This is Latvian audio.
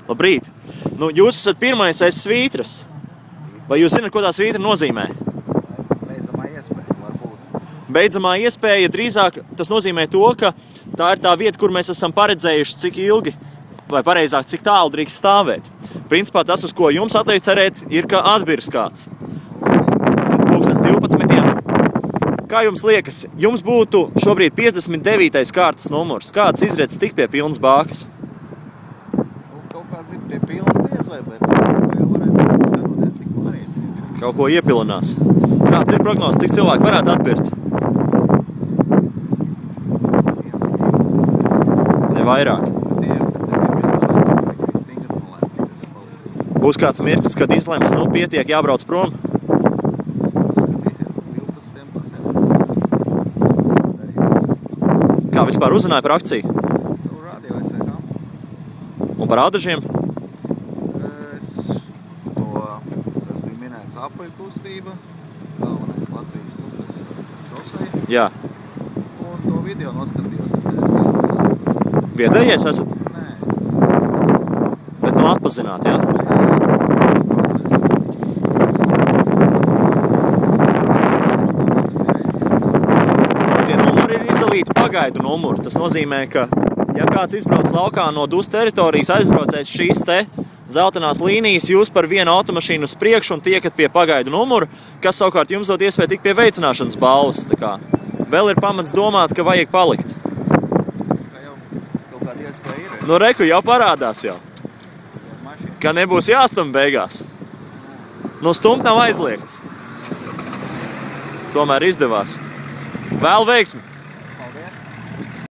Labrīt. Nu, jūs esat pirmais aiz svītras. Vai jūs zināt, ko tā svītra nozīmē? Beidzamā iespēja varbūt. Beidzamā iespēja drīzāk tas nozīmē to, ka tā ir tā vieta, kur mēs esam paredzējuši, cik ilgi, vai pareizāk, cik tālu drīkst stāvēt. Principā tas, uz ko jums atliek cerēt, ir, ka atbirs kāds. Līdz 12. Kā jums liekas, jums būtu šobrīd 59. kārtas numurs. Kāds izredzes tikt pie pilnas bākas? Kaut kāds ir pie pilnas diez vai, bet jau varētu skatoties, cik varētu. Kaut ko iepilinās. Kāds ir prognozes, cik cilvēki varētu atbirt? Ne vairāk. Būs kāds mirklis, kad izlems, nu pietiek, jābrauc prom? Kā vispār uzzināja par akciju? Savu rādio SVK. Un par ādažiem? Tas bija minēts apaļu kustība, galvenais Latvijas upes šosei. Jā. Un to video noskatījos, es nezinu. Vietējais esat? Nē, es nezinu. Bet nu atpazināt, jā? Pagaidu numuru. Tas nozīmē, ka, ja kāds izbrauc laukā no DUS teritorijas, aizbraucēs šīs te dzeltenās līnijas, jūs par vienu automašīnu uz priekšu un tiekat pie pagaidu numuru, kas savukārt jums dod iespēju tikt pie veicināšanas balvas. Tā kā vēl ir pamats domāt, ka vajag palikt. Kā jau kaut kāda iespēja ir. Nu, reku jau parādās jau. Ka nebūs jāstam beigās. Nu, stumt nav aizliegts. Tomēr izdevās. Vēl veiksmi!